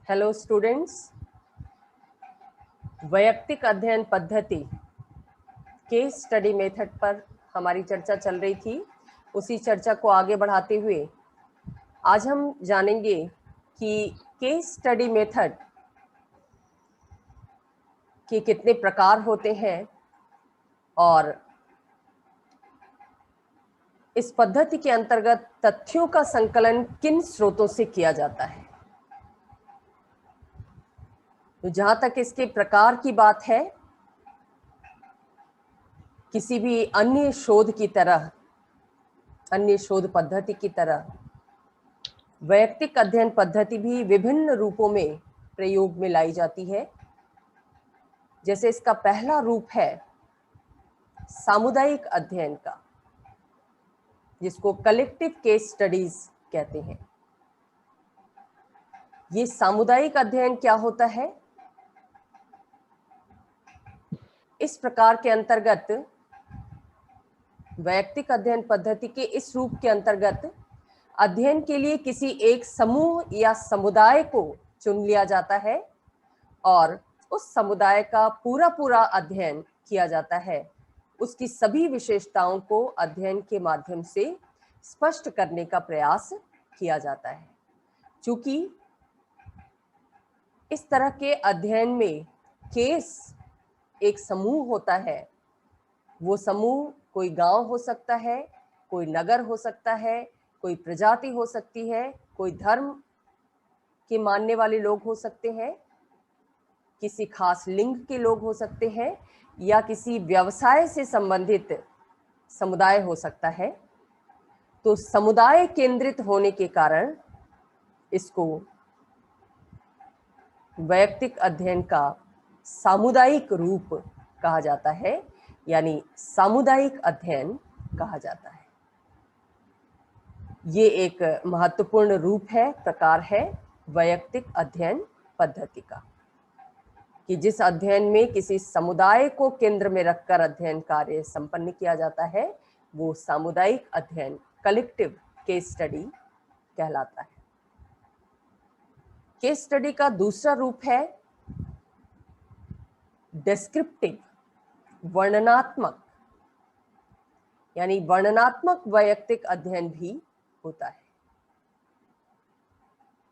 Hello students, वैयक्तिक अध्ययन पद्धति केस स्टडी मेथड पर हमारी चर्चा चल रही थी। उसी चर्चा को आगे बढ़ाते हुए आज हम जानेंगे कि केस स्टडी मेथड के कितने प्रकार होते हैं और इस पद्धति के अंतर्गत तथ्यों का संकलन किन स्रोतों से किया जाता है। तो जहां तक इसके प्रकार की बात है, किसी भी अन्य शोध की तरह, अन्य शोध पद्धति की तरह वैयक्तिक अध्ययन पद्धति भी विभिन्न रूपों में प्रयोग में लाई जाती है। जैसे इसका पहला रूप है सामुदायिक अध्ययन का, जिसको कलेक्टिव केस स्टडीज कहते हैं। ये सामुदायिक अध्ययन क्या होता है? इस प्रकार के अंतर्गत, वैयक्तिक अध्ययन पद्धति के इस रूप के अंतर्गत अध्ययन के लिए किसी एक समूह या समुदाय को चुन लिया जाता है और उस समुदाय का पूरा अध्ययन किया जाता है। उसकी सभी विशेषताओं को अध्ययन के माध्यम से स्पष्ट करने का प्रयास किया जाता है। चूंकि इस तरह के अध्ययन में केस एक समूह होता है, वो समूह कोई गांव हो सकता है, कोई नगर हो सकता है, कोई प्रजाति हो सकती है, कोई धर्म के मानने वाले लोग हो सकते हैं, किसी खास लिंग के लोग हो सकते हैं, या किसी व्यवसाय से संबंधित समुदाय हो सकता है। तो समुदाय केंद्रित होने के कारण इसको वैयक्तिक अध्ययन का सामुदायिक रूप कहा जाता है, यानी सामुदायिक अध्ययन कहा जाता है। ये एक महत्वपूर्ण रूप है, प्रकार है वैयक्तिक अध्ययन पद्धति का, कि जिस अध्ययन में किसी समुदाय को केंद्र में रखकर अध्ययन कार्य संपन्न किया जाता है, वो सामुदायिक अध्ययन, कलेक्टिव केस स्टडी कहलाता है। केस स्टडी का दूसरा रूप है डिस्क्रिप्टिव, वर्णनात्मक, यानी वर्णनात्मक वैयक्तिक अध्ययन भी होता है।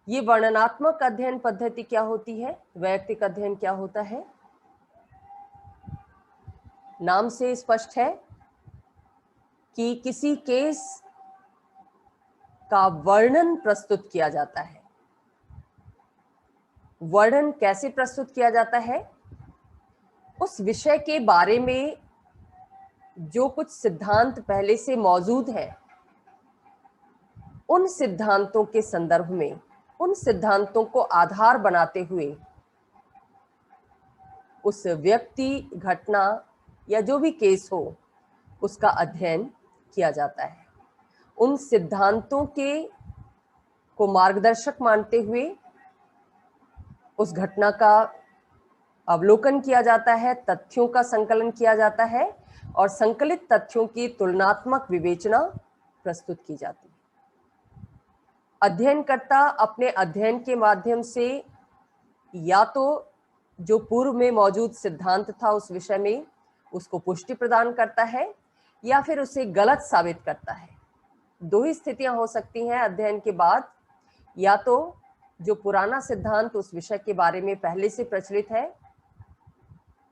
ये वर्णनात्मक अध्ययन पद्धति क्या होती है? वैयक्तिक अध्ययन क्या होता है? नाम से स्पष्ट है कि किसी केस का वर्णन प्रस्तुत किया जाता है। वर्णन कैसे प्रस्तुत किया जाता है? उस विषय के बारे में जो कुछ सिद्धांत पहले से मौजूद है, उन सिद्धांतों के संदर्भ में, उन सिद्धांतों को आधार बनाते हुए उस व्यक्ति, घटना या जो भी केस हो, उसका अध्ययन किया जाता है। उन सिद्धांतों के को मार्गदर्शक मानते हुए उस घटना का अवलोकन किया जाता है, तथ्यों का संकलन किया जाता है और संकलित तथ्यों की तुलनात्मक विवेचना प्रस्तुत की जाती है। अध्ययनकर्ता अपने अध्ययन के माध्यम से या तो जो पूर्व में मौजूद सिद्धांत था उस विषय में, उसको पुष्टि प्रदान करता है या फिर उसे गलत साबित करता है। दो ही स्थितियां हो सकती हैं अध्ययन के बाद। या तो जो पुराना सिद्धांत उस विषय के बारे में पहले से प्रचलित है,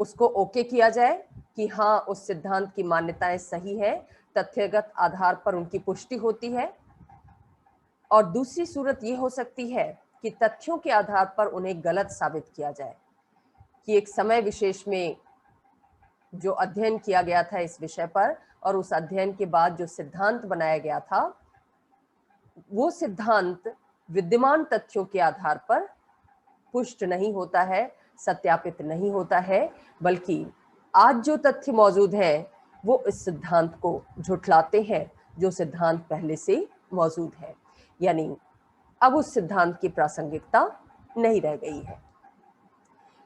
उसको ओके किया जाए कि हाँ, उस सिद्धांत की मान्यताएं सही है, तथ्यगत आधार पर उनकी पुष्टि होती है। और दूसरी सूरत ये हो सकती है कि तथ्यों के आधार पर उन्हें गलत साबित किया जाए, कि एक समय विशेष में जो अध्ययन किया गया था इस विषय पर और उस अध्ययन के बाद जो सिद्धांत बनाया गया था, वो सिद्धांत विद्यमान तथ्यों के आधार पर पुष्ट नहीं होता है, सत्यापित नहीं होता है, बल्कि आज जो तथ्य मौजूद है वो इस सिद्धांत को झुठलाते हैं जो सिद्धांत पहले से मौजूद है। यानी अब उस सिद्धांत की प्रासंगिकता नहीं रह गई है।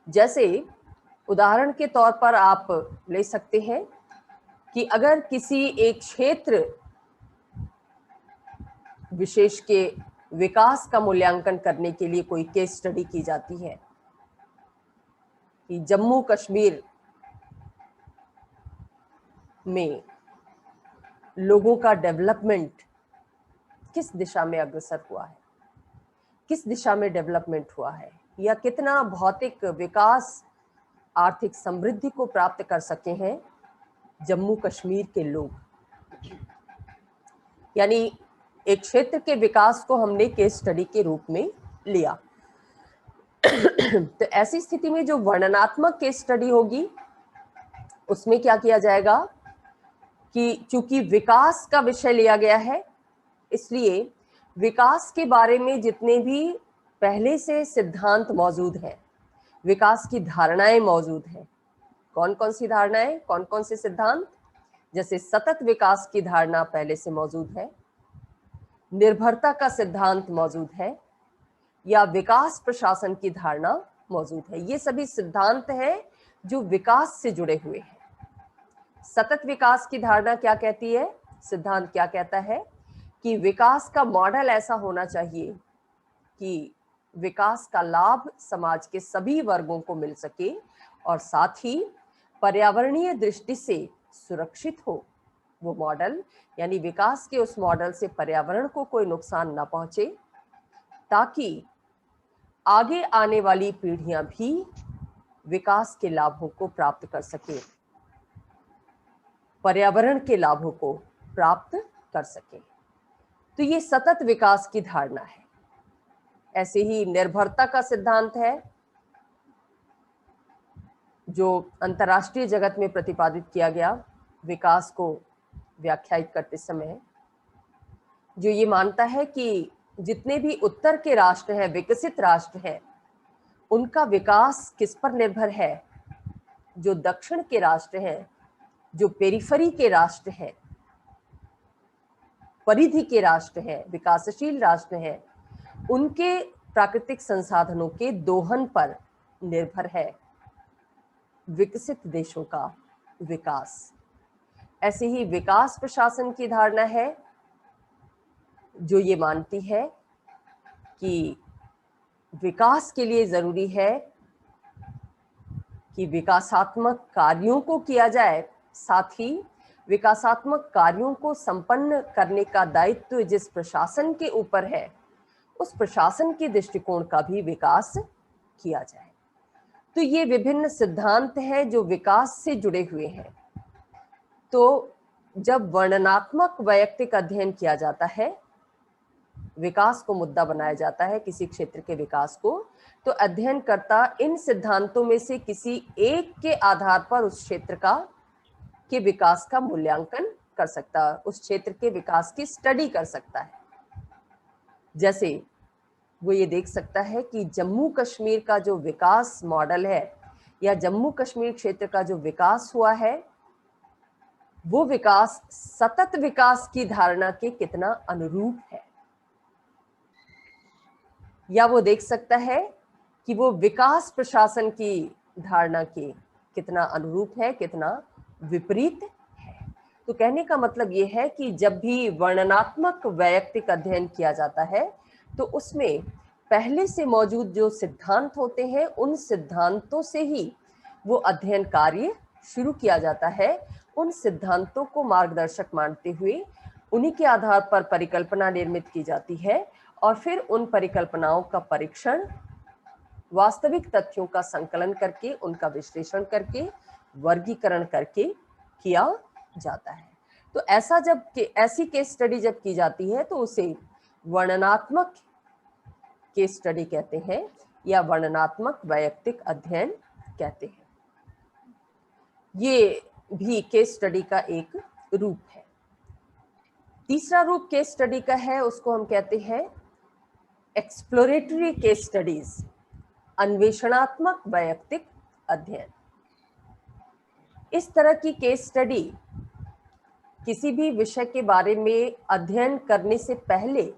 जैसे उदाहरण के तौर पर आप ले सकते हैं कि अगर किसी एक क्षेत्र विशेष के विकास का मूल्यांकन करने के लिए कोई केस स्टडी की जाती है कि जम्मू कश्मीर में लोगों का डेवलपमेंट किस दिशा में अग्रसर हुआ है, किस दिशा में डेवलपमेंट हुआ है, या कितना भौतिक विकास, आर्थिक समृद्धि को प्राप्त कर सके हैं जम्मू कश्मीर के लोग। यानी एक क्षेत्र के विकास को हमने केस स्टडी के रूप में लिया। तो ऐसी स्थिति में जो वर्णनात्मक केस स्टडी होगी उसमें क्या किया जाएगा कि चूंकि विकास का विषय लिया गया है, इसलिए विकास के बारे में जितने भी पहले से सिद्धांत मौजूद हैं, विकास की धारणाएं मौजूद हैं। कौन कौन सी धारणाएं, कौन कौन से सिद्धांत? जैसे सतत विकास की धारणा पहले से मौजूद है, निर्भरता का सिद्धांत मौजूद है, या विकास प्रशासन की धारणा मौजूद है। ये सभी सिद्धांत हैं जो विकास से जुड़े हुए हैं। सतत विकास की धारणा क्या कहती है? सिद्धांत क्या कहता है कि विकास का मॉडल ऐसा होना चाहिए कि विकास का लाभ समाज के सभी वर्गों को मिल सके और साथ ही पर्यावरणीय दृष्टि से सुरक्षित हो वो मॉडल, यानी विकास के उस मॉडल से पर्यावरण को कोई नुकसान ना पहुंचे, ताकि आगे आने वाली पीढ़ियां भी विकास के लाभों को प्राप्त कर सके, पर्यावरण के लाभों को प्राप्त कर सके। तो ये सतत विकास की धारणा है। ऐसे ही निर्भरता का सिद्धांत है जो अंतर्राष्ट्रीय जगत में प्रतिपादित किया गया विकास को व्याख्यायित करते समय, जो ये मानता है कि जितने भी उत्तर के राष्ट्र हैं, विकसित राष्ट्र हैं, उनका विकास किस पर निर्भर है? जो दक्षिण के राष्ट्र हैं, जो पेरिफेरी के राष्ट्र हैं, परिधि के राष्ट्र हैं, विकासशील राष्ट्र हैं, उनके प्राकृतिक संसाधनों के दोहन पर निर्भर है विकसित देशों का विकास। ऐसे ही विकास प्रशासन की धारणा है जो ये मानती है कि विकास के लिए जरूरी है कि विकासात्मक कार्यों को किया जाए, साथ ही विकासात्मक कार्यों को संपन्न करने का दायित्व जिस प्रशासन के ऊपर है, उस प्रशासन के दृष्टिकोण का भी विकास किया जाए। तो ये विभिन्न सिद्धांत हैं जो विकास से जुड़े हुए हैं। तो जब वर्णनात्मक वैयक्तिक अध्ययन किया जाता है, विकास को मुद्दा बनाया जाता है, किसी क्षेत्र के विकास को, तो अध्ययनकर्ता इन सिद्धांतों में से किसी एक के आधार पर उस क्षेत्र के विकास का मूल्यांकन कर सकता है, उस क्षेत्र के विकास की स्टडी कर सकता है। जैसे वो ये देख सकता है कि जम्मू कश्मीर का जो विकास मॉडल है या जम्मू कश्मीर क्षेत्र का जो विकास हुआ है, वो विकास सतत विकास की धारणा के कितना अनुरूप है, या वो देख सकता है कि वो विकास प्रशासन की धारणा के कितना अनुरूप है, कितना विपरीत है। तो कहने का मतलब ये है कि जब भी वर्णनात्मक वैयक्तिक अध्ययन किया जाता है तो उसमें पहले से मौजूद जो सिद्धांत होते हैं, उन सिद्धांतों से ही वो अध्ययन कार्य शुरू किया जाता है। उन सिद्धांतों को मार्गदर्शक मानते हुए उन्हीं के आधार पर परिकल्पना निर्मित की जाती है और फिर उन परिकल्पनाओं का परीक्षण वास्तविक तथ्यों का संकलन करके, उनका विश्लेषण करके, वर्गीकरण करके किया जाता है। तो ऐसी केस स्टडी जब की जाती है तो उसे वर्णनात्मक केस स्टडी कहते हैं या वर्णनात्मक वैयक्तिक अध्ययन कहते हैं। ये भी केस स्टडी का एक रूप है। तीसरा रूप केस स्टडी का है, उसको हम कहते हैं एक्सप्लोरेटरी केस स्टडीज, अन्वेषणात्मक वैयक्तिक अध्ययन। इस तरह की केस स्टडी किसी भी विषय के बारे में अध्ययन करने से पहले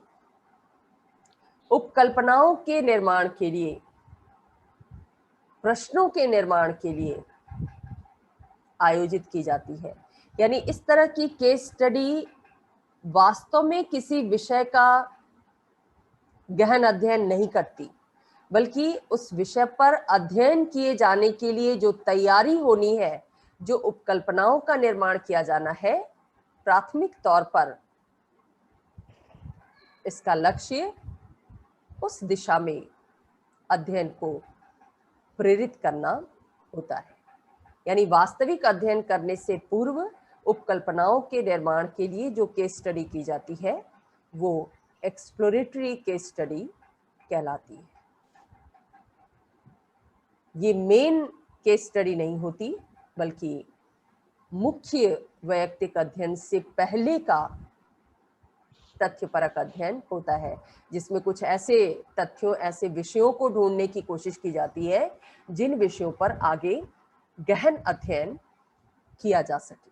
उपकल्पनाओं के निर्माण के लिए, प्रश्नों के निर्माण के लिए आयोजित की जाती है। यानी इस तरह की केस स्टडी वास्तव में किसी विषय का गहन अध्ययन नहीं करती, बल्कि उस विषय पर अध्ययन किए जाने के लिए जो तैयारी होनी है, जो उपकल्पनाओं का निर्माण किया जाना है, प्राथमिक तौर पर इसका लक्ष्य उस दिशा में अध्ययन को प्रेरित करना होता है। यानी वास्तविक अध्ययन करने से पूर्व उपकल्पनाओं के निर्माण के लिए जो केस स्टडी की जाती है वो एक्सप्लोरेटरी केस स्टडी कहलाती है। ये मेन केस स्टडी नहीं होती, बल्कि मुख्य वैयक्तिक अध्ययन से पहले का तथ्यपरक अध्ययन होता है, जिसमें कुछ ऐसे तथ्यों, ऐसे विषयों को ढूंढने की कोशिश की जाती है जिन विषयों पर आगे गहन अध्ययन किया जा सके।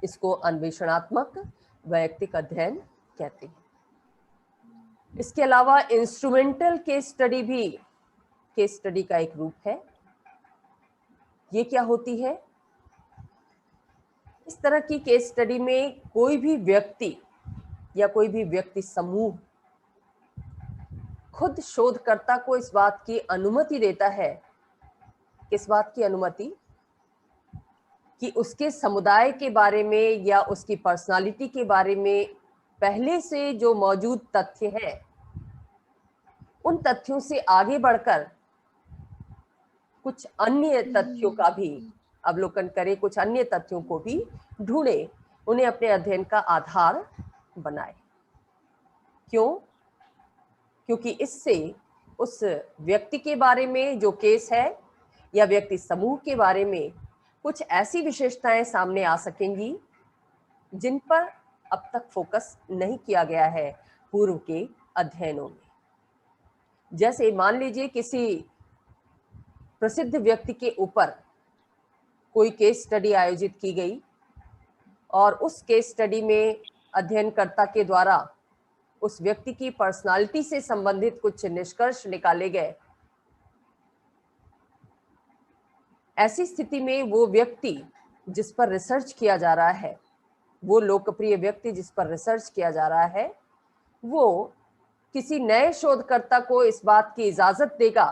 इसको अन्वेषणात्मक वैयक्तिक अध्ययन कहते हैं। इसके अलावा इंस्ट्रूमेंटल केस स्टडी भी केस स्टडी का एक रूप है। ये क्या होती है? इस तरह की केस स्टडी में कोई भी व्यक्ति या कोई भी व्यक्ति समूह खुद शोधकर्ता को इस बात की अनुमति देता है, किस बात की अनुमति? कि उसके समुदाय के बारे में या उसकी पर्सनालिटी के बारे में पहले से जो मौजूद तथ्य है, उन तथ्यों से आगे बढ़कर कुछ अन्य तथ्यों का भी अवलोकन करे, कुछ अन्य तथ्यों को भी ढूंढे, उन्हें अपने अध्ययन का आधार बनाए। क्यों? क्योंकि इससे उस व्यक्ति के बारे में जो केस है या व्यक्ति समूह के बारे में कुछ ऐसी विशेषताएं सामने आ सकेंगी जिन पर अब तक फोकस नहीं किया गया है पूर्व के अध्ययनों में। जैसे मान लीजिए किसी प्रसिद्ध व्यक्ति के ऊपर कोई केस स्टडी आयोजित की गई और उस केस स्टडी में अध्ययनकर्ता के द्वारा उस व्यक्ति की पर्सनालिटी से संबंधित कुछ निष्कर्ष निकाले गए। ऐसी स्थिति में वो व्यक्ति जिस पर रिसर्च किया जा रहा है, वो लोकप्रिय व्यक्ति जिस पर रिसर्च किया जा रहा है, वो किसी नए शोधकर्ता को इस बात की इजाजत देगा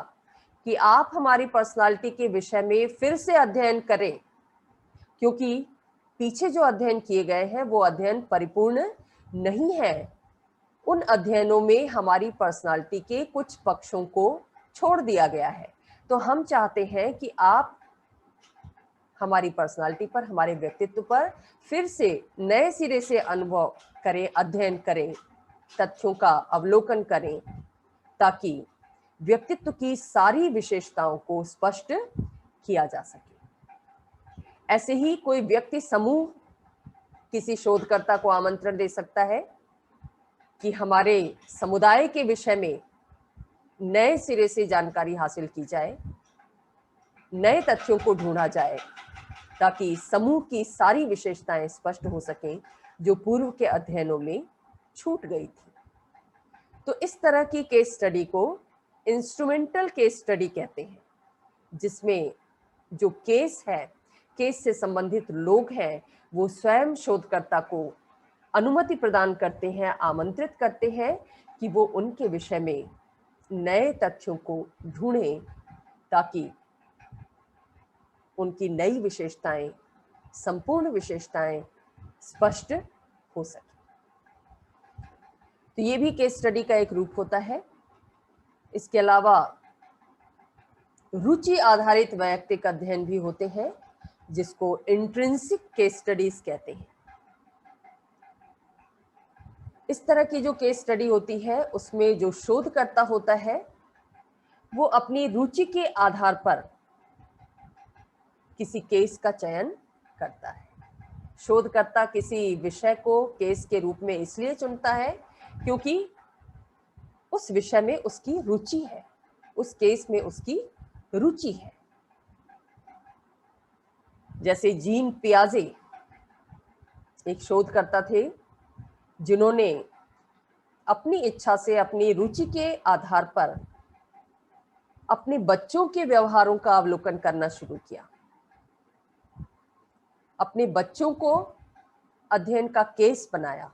कि आप हमारी पर्सनालिटी के विषय में फिर से अध्ययन करें, क्योंकि पीछे जो अध्ययन किए गए हैं वो अध्ययन परिपूर्ण नहीं है। उन अध्ययनों में हमारी पर्सनालिटी के कुछ पक्षों को छोड़ दिया गया है। तो हम चाहते हैं कि आप हमारी पर्सनालिटी पर, हमारे व्यक्तित्व पर फिर से नए सिरे से अनुभव करें, अध्ययन करें, तथ्यों का अवलोकन करें, ताकि व्यक्तित्व की सारी विशेषताओं को स्पष्ट किया जा सके। ऐसे ही कोई व्यक्ति समूह किसी शोधकर्ता को आमंत्रण दे सकता है कि हमारे समुदाय के विषय में नए सिरे से जानकारी हासिल की जाए, नए तथ्यों को ढूंढा जाए, ताकि समूह की सारी विशेषताएं स्पष्ट हो सकें जो पूर्व के अध्ययनों में छूट गई थी। तो इस तरह की केस स्टडी को इंस्ट्रूमेंटल केस स्टडी कहते हैं, जिसमें जो केस है, केस से संबंधित लोग हैं, वो स्वयं शोधकर्ता को अनुमति प्रदान करते हैं, आमंत्रित करते हैं कि वो उनके विषय में नए तथ्यों को ढूंढें, ताकि उनकी नई विशेषताएं, संपूर्ण विशेषताएं स्पष्ट हो सके। तो ये भी केस स्टडी का एक रूप होता है। इसके अलावा रुचि आधारित वैयक्तिक अध्ययन भी होते हैं, जिसको इंट्रिंसिक केस स्टडीज कहते हैं। इस तरह की जो केस स्टडी होती है, उसमें जो शोधकर्ता होता है वो अपनी रुचि के आधार पर किसी केस का चयन करता है। शोधकर्ता किसी विषय को केस के रूप में इसलिए चुनता है क्योंकि उस विषय में उसकी रुचि है, उस केस में उसकी रुचि है। जैसे जीन पियाजे एक शोधकर्ता थे जिन्होंने अपनी इच्छा से, अपनी रुचि के आधार पर अपने बच्चों के व्यवहारों का अवलोकन करना शुरू किया। अपने बच्चों को अध्ययन का केस बनाया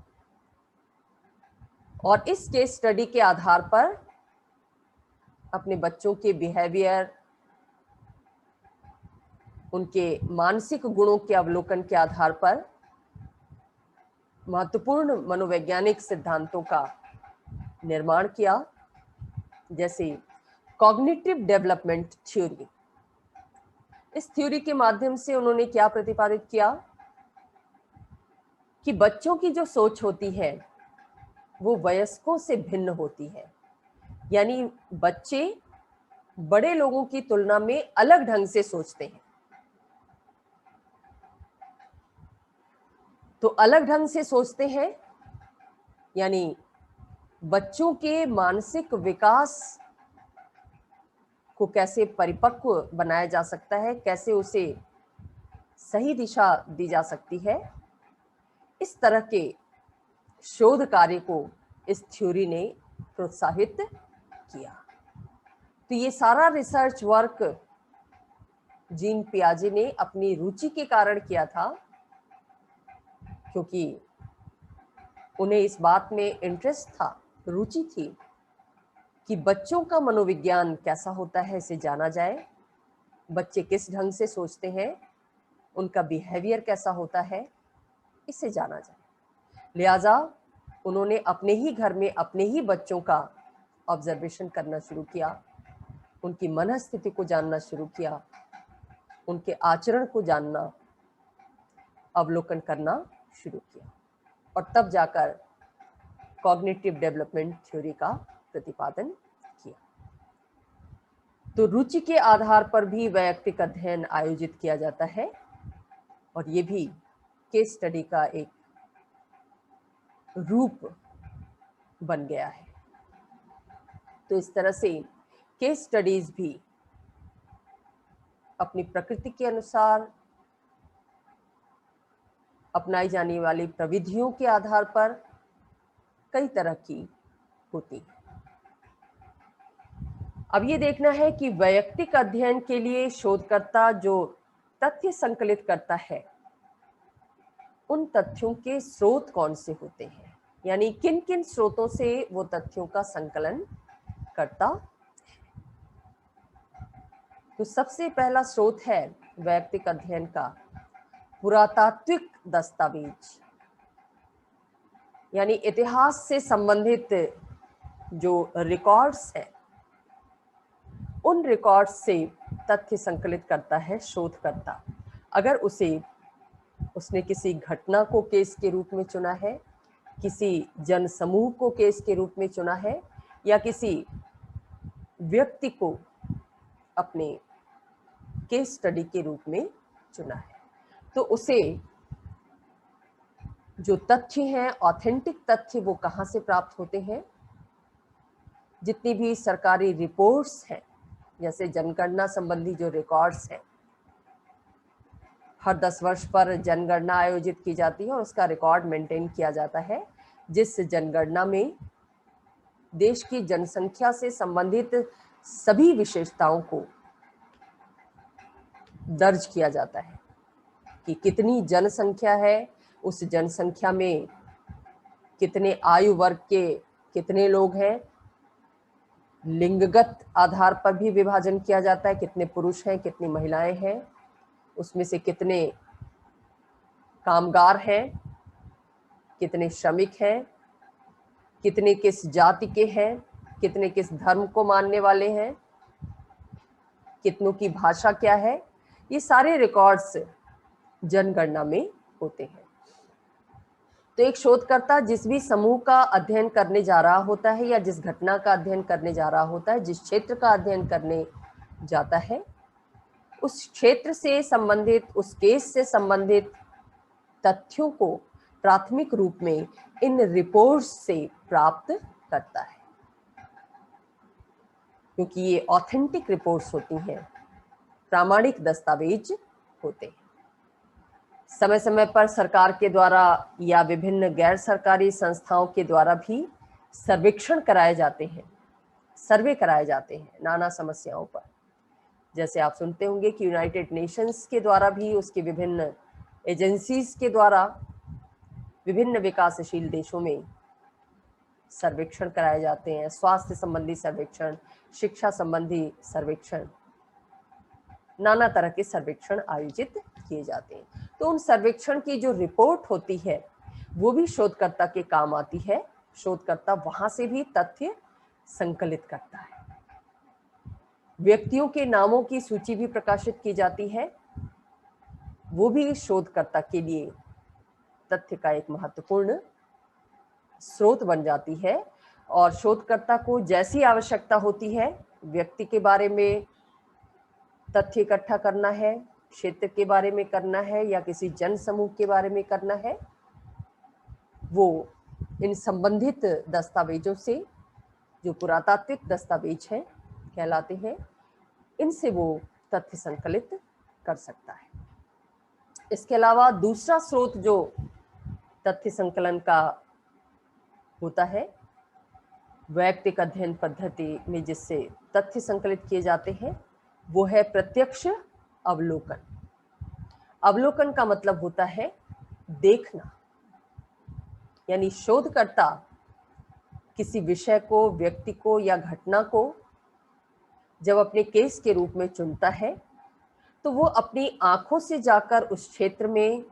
और इस केस स्टडी के आधार पर अपने बच्चों के बिहेवियर, उनके मानसिक गुणों के अवलोकन के आधार पर महत्वपूर्ण मनोवैज्ञानिक सिद्धांतों का निर्माण किया, जैसे कॉग्निटिव डेवलपमेंट थ्योरी। इस थ्योरी के माध्यम से उन्होंने क्या प्रतिपादित किया कि बच्चों की जो सोच होती है वो वयस्कों से भिन्न होती है, यानी बच्चे बड़े लोगों की तुलना में अलग ढंग से सोचते हैं। तो अलग ढंग से सोचते हैं यानी बच्चों के मानसिक विकास को कैसे परिपक्व बनाया जा सकता है, कैसे उसे सही दिशा दी जा सकती है, इस तरह के शोध कार्य को इस थ्योरी ने प्रोत्साहित किया। तो ये सारा रिसर्च वर्क जीन पियाजे ने अपनी रुचि के कारण किया था, क्योंकि उन्हें इस बात में इंटरेस्ट था, रुचि थी कि बच्चों का मनोविज्ञान कैसा होता है इसे जाना जाए, बच्चे किस ढंग से सोचते हैं, उनका बिहेवियर कैसा होता है, इसे जाना जाए। लिहाजा उन्होंने अपने ही घर में अपने ही बच्चों का ऑब्जर्वेशन करना शुरू किया, उनकी मनस्थिति को जानना शुरू किया, उनके आचरण को जानना, अवलोकन करना शुरू किया, और तब जाकर कॉग्निटिव डेवलपमेंट थ्योरी का प्रतिपादन किया। तो रुचि के आधार पर भी वैयक्तिक अध्ययन आयोजित किया जाता है, और ये भी केस स्टडी का एक रूप बन गया है। तो इस तरह से केस स्टडीज भी अपनी प्रकृति के अनुसार अपनाई जाने वाली प्रविधियों के आधार पर कई तरह की होती है। अब ये देखना है कि वैयक्तिक अध्ययन के लिए शोधकर्ता जो तथ्य संकलित करता है, उन तथ्यों के स्रोत कौन से होते हैं, यानी किन किन स्रोतों से वो तथ्यों का संकलन करता है। तो सबसे पहला स्रोत है वैयक्तिक अध्ययन का पुरातात्विक दस्तावेज, यानी इतिहास से संबंधित जो रिकॉर्ड्स हैं, उन रिकॉर्ड्स से तथ्य संकलित करता है शोधकर्ता। अगर उसने किसी घटना को केस के रूप में चुना है, किसी जन समूह को केस के रूप में चुना है, या किसी व्यक्ति को अपने केस स्टडी के रूप में चुना है, तो उसे जो तथ्य हैं, ऑथेंटिक तथ्य, वो कहाँ से प्राप्त होते हैं। जितनी भी सरकारी रिपोर्ट्स हैं, जैसे जनगणना संबंधी जो रिकॉर्ड्स हैं, हर 10 वर्ष पर जनगणना आयोजित की जाती है और उसका रिकॉर्ड मेंटेन किया जाता है, जिस जनगणना में देश की जनसंख्या से संबंधित सभी विशेषताओं को दर्ज किया जाता है कि कितनी जनसंख्या है, उस जनसंख्या में कितने आयु वर्ग के कितने लोग हैं, लिंगगत आधार पर भी विभाजन किया जाता है, कितने पुरुष हैं, कितनी महिलाएं हैं, उसमें से कितने कामगार हैं, कितने श्रमिक हैं, कितने किस जाति के हैं, कितने किस धर्म को मानने वाले हैं, कितनों की भाषा क्या है। ये सारे रिकॉर्ड्स जनगणना में होते हैं। तो एक शोधकर्ता जिस भी समूह का अध्ययन करने जा रहा होता है, या जिस घटना का अध्ययन करने जा रहा होता है, जिस क्षेत्र का अध्ययन करने जाता है, उस क्षेत्र से संबंधित, उस केस से संबंधित तथ्यों को प्राथमिक रूप में इन रिपोर्ट्स से प्राप्त करता है, क्योंकि ये ऑथेंटिक रिपोर्ट्स होती हैं, प्रामाणिक दस्तावेज होते हैं। समय समय पर सरकार के द्वारा या विभिन्न गैर सरकारी संस्थाओं के द्वारा भी सर्वेक्षण कराए जाते हैं, सर्वे कराए जाते हैं नाना समस्याओं पर। जैसे आप सुनते होंगे कि यूनाइटेड नेशंस के द्वारा भी, उसके विभिन्न एजेंसीज के द्वारा विभिन्न विकासशील देशों में सर्वेक्षण कराए जाते हैं, स्वास्थ्य संबंधी सर्वेक्षण, शिक्षा संबंधी सर्वेक्षण, नाना तरह के सर्वेक्षण आयोजित किए जाते हैं। तो उन सर्वेक्षण की जो रिपोर्ट होती है वो भी शोधकर्ता के काम आती है। शोधकर्ता वहां से भी तथ्य संकलित करता है। व्यक्तियों के नामों की सूची भी प्रकाशित की जाती है, वो भी शोधकर्ता के लिए तथ्य का एक महत्वपूर्ण स्रोत बन जाती है। और शोधकर्ता को जैसी आवश्यकता होती है, व्यक्ति के बारे में तथ्य इकट्ठा करना है, क्षेत्र के बारे में करना है या किसी जन समूह के बारे में करना है, वो इन संबंधित दस्तावेजों से, जो पुरातात्विक दस्तावेज हैं कहलाते हैं, इनसे वो तथ्य संकलित कर सकता है। इसके अलावा दूसरा स्रोत जो तथ्य संकलन का होता है, वैयक्तिक अध्ययन पद्धति में जिससे तथ्य संकलित किए जाते हैं, वो है प्रत्यक्ष अवलोकन। अवलोकन का मतलब होता है देखना, यानी शोधकर्ता किसी विषय को, व्यक्ति को या घटना को जब अपने केस के रूप में चुनता है तो वो अपनी आंखों से जाकर उस क्षेत्र में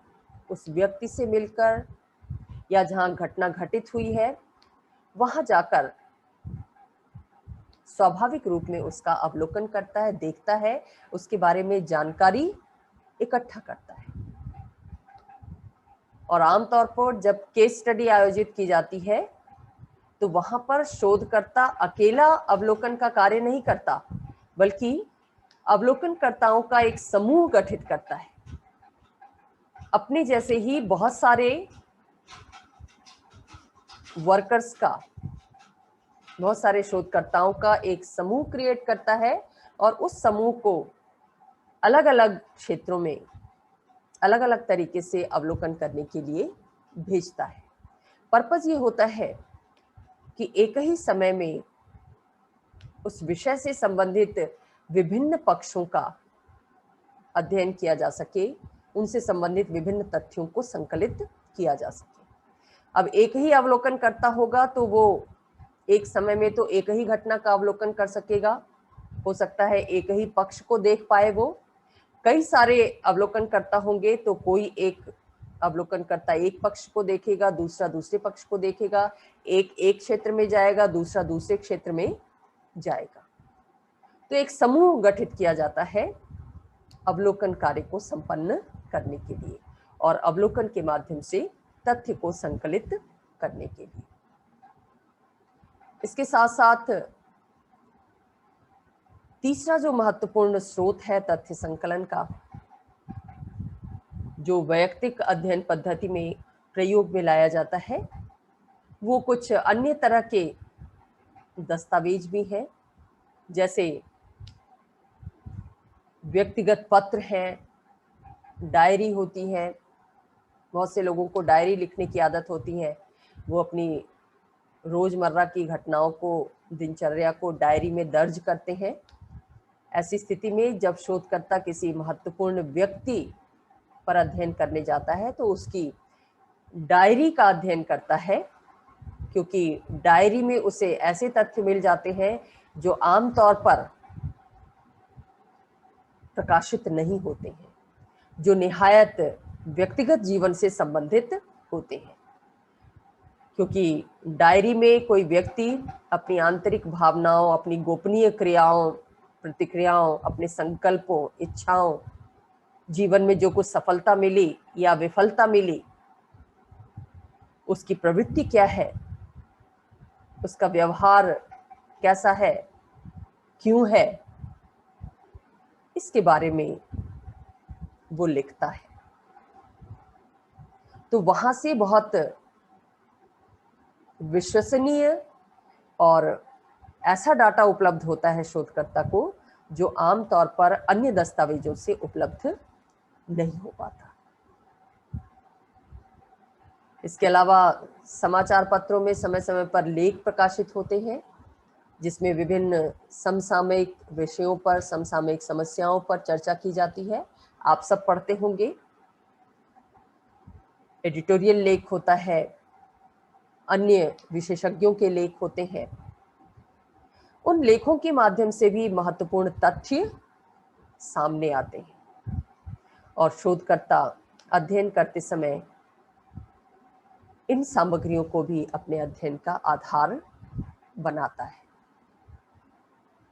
उस व्यक्ति से मिलकर या जहां घटना घटित हुई है वहां जाकर स्वाभाविक रूप में उसका अवलोकन करता है, देखता है, उसके बारे में जानकारी इकट्ठा करता है। और आमतौर पर जब केस स्टडी आयोजित की जाती है तो वहां पर शोधकर्ता अकेला अवलोकन का कार्य नहीं करता, बल्कि अवलोकनकर्ताओं का एक समूह गठित करता है। अपने जैसे ही बहुत सारे वर्कर्स का, बहुत सारे शोधकर्ताओं का एक समूह क्रिएट करता है और उस समूह को अलग अलग क्षेत्रों में अलग अलग तरीके से अवलोकन करने के लिए भेजता है। पर्पस ये होता है कि एक ही समय में उस विषय से संबंधित विभिन्न पक्षों का अध्ययन किया जा सके, उनसे संबंधित विभिन्न तथ्यों को संकलित किया जा सके। अब एक ही अवलोकन करता होगा तो वो एक समय में तो एक ही घटना का अवलोकन कर सकेगा, हो सकता है एक ही पक्ष को देख पाए। वो कई सारे अवलोकन करता होंगे तो कोई एक अवलोकन करता एक पक्ष को देखेगा, दूसरा दूसरे पक्ष को देखेगा, एक क्षेत्र में जाएगा, दूसरा दूसरे क्षेत्र में जाएगा। तो एक समूह गठित किया जाता है अवलोकन कार्य को संपन्न करने के लिए और अवलोकन के माध्यम से तथ्य को संकलित करने के लिए। इसके साथ साथ तीसरा जो महत्वपूर्ण स्रोत है तथ्य संकलन का, जो वैयक्तिक अध्ययन पद्धति में प्रयोग में लाया जाता है, वो कुछ अन्य तरह के दस्तावेज भी हैं, जैसे व्यक्तिगत पत्र हैं, डायरी होती है। बहुत से लोगों को डायरी लिखने की आदत होती है, वो अपनी रोजमर्रा की घटनाओं को, दिनचर्या को डायरी में दर्ज करते हैं। ऐसी स्थिति में जब शोधकर्ता किसी महत्वपूर्ण व्यक्ति पर अध्ययन करने जाता है तो उसकी डायरी का अध्ययन करता है, क्योंकि डायरी में उसे ऐसे तथ्य मिल जाते हैं जो आमतौर पर प्रकाशित नहीं होते हैं, जो निहायत व्यक्तिगत जीवन से संबंधित होते हैं। क्योंकि डायरी में कोई व्यक्ति अपनी आंतरिक भावनाओं, अपनी गोपनीय क्रियाओं, प्रतिक्रियाओं, अपने संकल्पों, इच्छाओं, जीवन में जो कुछ सफलता मिली या विफलता मिली, उसकी प्रवृत्ति क्या है, उसका व्यवहार कैसा है, क्यों है, इसके बारे में वो लिखता है। तो वहां से बहुत विश्वसनीय और ऐसा डाटा उपलब्ध होता है शोधकर्ता को जो आमतौर पर अन्य दस्तावेजों से उपलब्ध नहीं हो पाता। इसके अलावा समाचार पत्रों में समय समय पर लेख प्रकाशित होते हैं, जिसमें विभिन्न समसामयिक विषयों पर, समसामयिक समस्याओं पर चर्चा की जाती है। आप सब पढ़ते होंगे। एडिटोरियल लेख होता है, अन्य विशेषज्ञों के लेख होते हैं, उन लेखों के माध्यम से भी महत्वपूर्ण तथ्य सामने आते हैं और शोधकर्ता अध्ययन करते समय इन सामग्रियों को भी अपने अध्ययन का आधार बनाता है।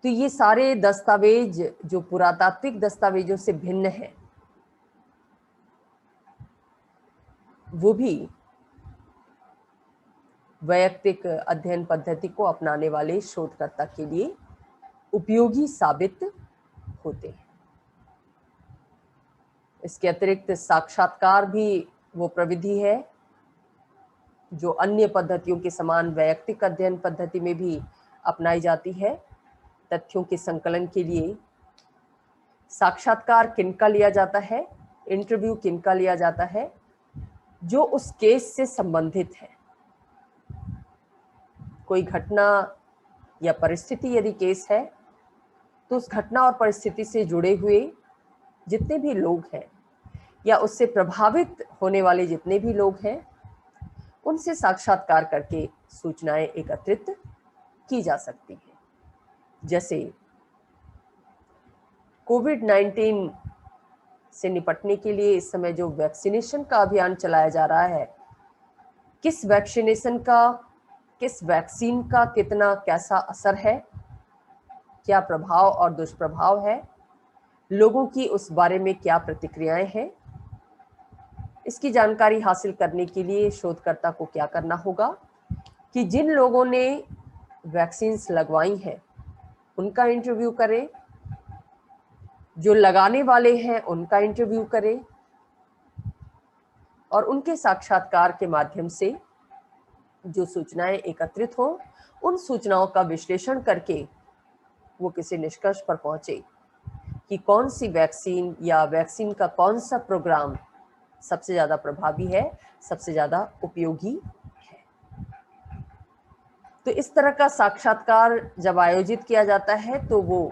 तो ये सारे दस्तावेज जो पुरातात्विक दस्तावेजों से भिन्न हैं, वो भी वैयक्तिक अध्ययन पद्धति को अपनाने वाले शोधकर्ता के लिए उपयोगी साबित होते हैं। इसके अतिरिक्त साक्षात्कार भी वो प्रविधि है जो अन्य पद्धतियों के समान वैयक्तिक अध्ययन पद्धति में भी अपनाई जाती है। तथ्यों के संकलन के लिए साक्षात्कार किनका लिया जाता है, इंटरव्यू किनका लिया जाता है, जो उस केस से संबंधित है। कोई घटना या परिस्थिति यदि केस है तो उस घटना और परिस्थिति से जुड़े हुए जितने भी लोग हैं या उससे प्रभावित होने वाले जितने भी लोग हैं, उनसे साक्षात्कार करके सूचनाएं एकत्रित की जा सकती हैं। जैसे कोविड-19 से निपटने के लिए इस समय जो वैक्सीनेशन का अभियान चलाया जा रहा है, किस वैक्सीन का कितना कैसा असर है, क्या प्रभाव और दुष्प्रभाव है, लोगों की उस बारे में क्या प्रतिक्रियाएं हैं, इसकी जानकारी हासिल करने के लिए शोधकर्ता को क्या करना होगा कि जिन लोगों ने वैक्सीन्स लगवाई हैं उनका इंटरव्यू करें, जो लगाने वाले हैं उनका इंटरव्यू करें और उनके साक्षात्कार के माध्यम से जो सूचनाएं एकत्रित हों, उन सूचनाओं का विश्लेषण करके वो किसी निष्कर्ष पर पहुंचे कि कौन सी वैक्सीन या वैक्सीन का कौन सा प्रोग्राम सबसे ज़्यादा प्रभावी है, सबसे ज़्यादा उपयोगी है। तो इस तरह का साक्षात्कार जब आयोजित किया जाता है तो वो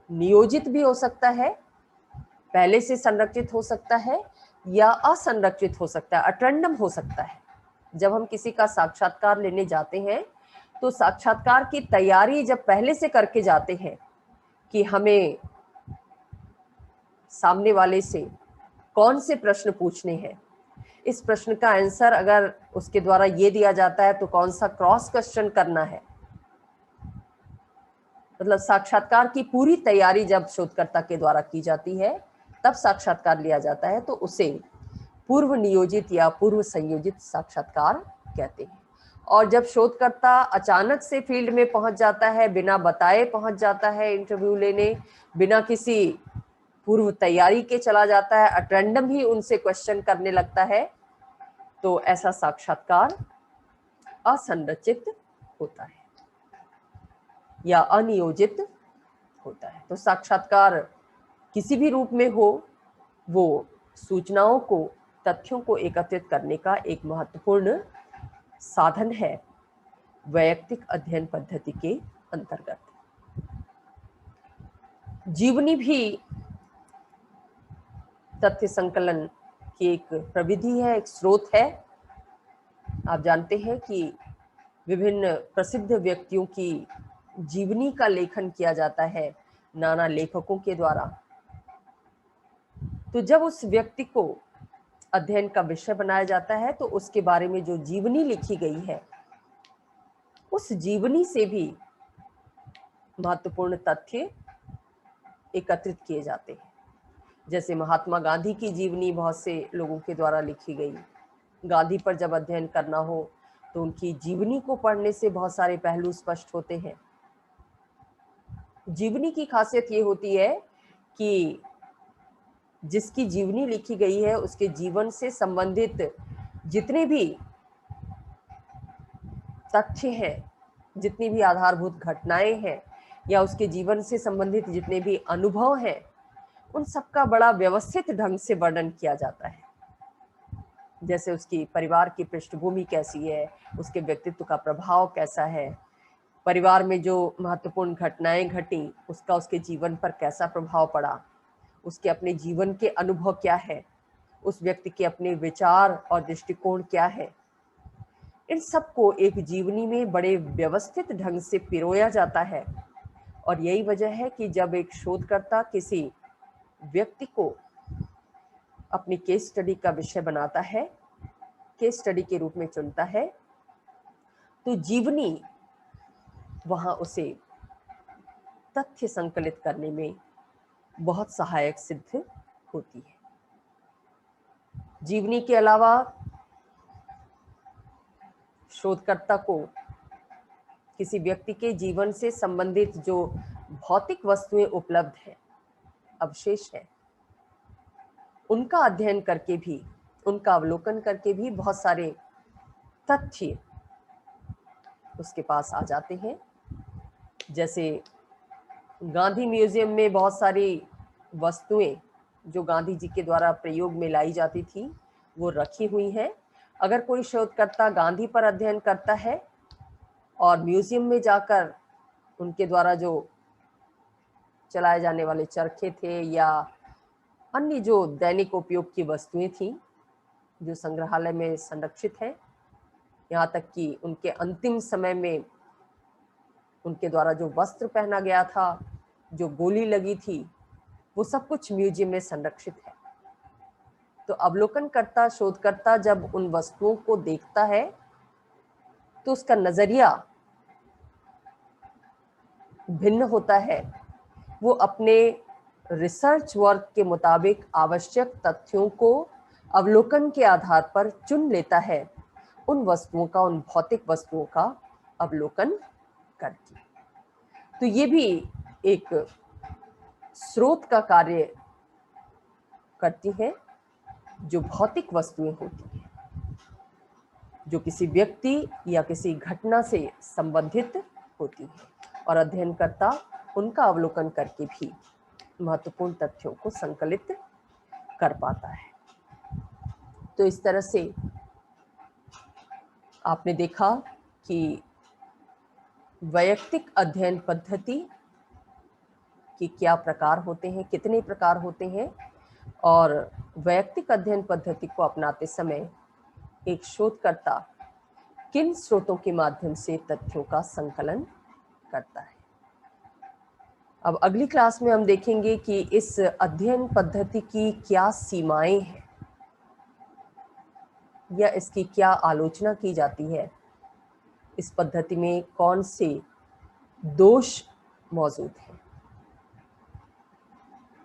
नियोजित भी हो सकता है, पहले से संरचित हो सकता है या असंरचित हो सकता है, अटैंडम हो सकता है। जब हम किसी का साक्षात्कार लेने जाते हैं तो साक्षात्कार की तैयारी जब पहले से करके जाते हैं कि हमें सामने वाले से कौन से प्रश्न पूछने हैं, इस प्रश्न का आंसर अगर उसके द्वारा ये दिया जाता है तो कौन सा क्रॉस क्वेश्चन करना है, मतलब साक्षात्कार की पूरी तैयारी जब शोधकर्ता के द्वारा की जाती है तब साक्षात्कार लिया जाता है, तो उसे पूर्व नियोजित या पूर्व संयोजित साक्षात्कार कहते हैं। और जब शोधकर्ता अचानक से फील्ड में पहुंच जाता है, बिना बताए पहुंच जाता है इंटरव्यू लेने, बिना किसी पूर्व तैयारी के चला जाता है, अटेंडम ही उनसे क्वेश्चन करने लगता है, तो ऐसा साक्षात्कार असंरचित होता है या अनियोजित होता है। तो साक्षात्कार किसी भी रूप में हो, वो सूचनाओं को, तथ्यों को एकत्रित करने का एक महत्वपूर्ण साधन है वैयक्तिक अध्ययन पद्धति के अंतर्गत। जीवनी भी तथ्य संकलन की एक प्रविधि है, एक स्रोत है। आप जानते हैं कि विभिन्न प्रसिद्ध व्यक्तियों की जीवनी का लेखन किया जाता है नाना लेखकों के द्वारा। तो जब उस व्यक्ति को अध्ययन का विषय बनाया जाता है तो उसके बारे में जो जीवनी लिखी गई है, उस जीवनी से भी महत्वपूर्ण तथ्य एकत्रित किए जाते हैं। जैसे महात्मा गांधी की जीवनी बहुत से लोगों के द्वारा लिखी गई। गांधी पर जब अध्ययन करना हो तो उनकी जीवनी को पढ़ने से बहुत सारे पहलू स्पष्ट होते हैं। जीवनी की खासियत ये होती है कि जिसकी जीवनी लिखी गई है उसके जीवन से संबंधित जितने भी तथ्य हैं, जितनी भी आधारभूत घटनाएं हैं या उसके जीवन से संबंधित जितने भी अनुभव हैं, उन सबका बड़ा व्यवस्थित ढंग से वर्णन किया जाता है। जैसे उसकी परिवार की पृष्ठभूमि कैसी है, उसके व्यक्तित्व का प्रभाव कैसा है, परिवार में जो महत्वपूर्ण घटनाएं घटी उसका उसके जीवन पर कैसा प्रभाव पड़ा, उसके अपने जीवन के अनुभव क्या है, उस व्यक्ति के अपने विचार और दृष्टिकोण क्या है। इन सबको एक जीवनी में बड़े व्यवस्थित ढंग से पिरोया जाता है। और यही वजह है कि जब एक शोधकर्ता किसी व्यक्ति को अपनी केस स्टडी का विषय बनाता है, केस स्टडी के रूप में चुनता है, तो जीवनी वहां उसे तथ्य संकलित करने में बहुत सहायक सिद्ध होती है। जीवनी के अलावा शोधकर्ता को किसी व्यक्ति के जीवन से संबंधित जो भौतिक वस्तुएं उपलब्ध हैं, अवशेष हैं, उनका अध्ययन करके भी, उनका अवलोकन करके भी बहुत सारे तथ्य उसके पास आ जाते हैं। जैसे गांधी म्यूजियम में बहुत सारी वस्तुएं जो गांधी जी के द्वारा प्रयोग में लाई जाती थी वो रखी हुई हैं। अगर कोई शोधकर्ता गांधी पर अध्ययन करता है और म्यूजियम में जाकर उनके द्वारा जो चलाए जाने वाले चरखे थे या अन्य जो दैनिक उपयोग की वस्तुएं थीं जो संग्रहालय में संरक्षित हैं, यहाँ तक कि उनके अंतिम समय में उनके द्वारा जो वस्त्र पहना गया था, जो गोली लगी थी, वो सब कुछ म्यूजियम में संरक्षित है। तो अवलोकनकर्ता, शोधकर्ता जब उन वस्तुओं को देखता है तो उसका नजरिया भिन्न होता है। वो अपने रिसर्च वर्क के मुताबिक आवश्यक तथ्यों को अवलोकन के आधार पर चुन लेता है, उन वस्तुओं का, उन भौतिक वस्तुओं का अवलोकन करके। तो ये भी एक स्रोत का कार्य करती है जो भौतिक वस्तुएं होती हैं, जो किसी व्यक्ति या किसी घटना से संबंधित होती हैं, और अध्ययनकर्ता उनका अवलोकन करके भी महत्वपूर्ण तथ्यों को संकलित कर पाता है। तो इस तरह से आपने देखा कि वैयक्तिक अध्ययन पद्धति के क्या प्रकार होते हैं, कितने प्रकार होते हैं, और वैयक्तिक अध्ययन पद्धति को अपनाते समय एक शोधकर्ता किन स्रोतों के माध्यम से तथ्यों का संकलन करता है। अब अगली क्लास में हम देखेंगे कि इस अध्ययन पद्धति की क्या सीमाएं हैं या इसकी क्या आलोचना की जाती है, इस पद्धति में कौन से दोष मौजूद हैं।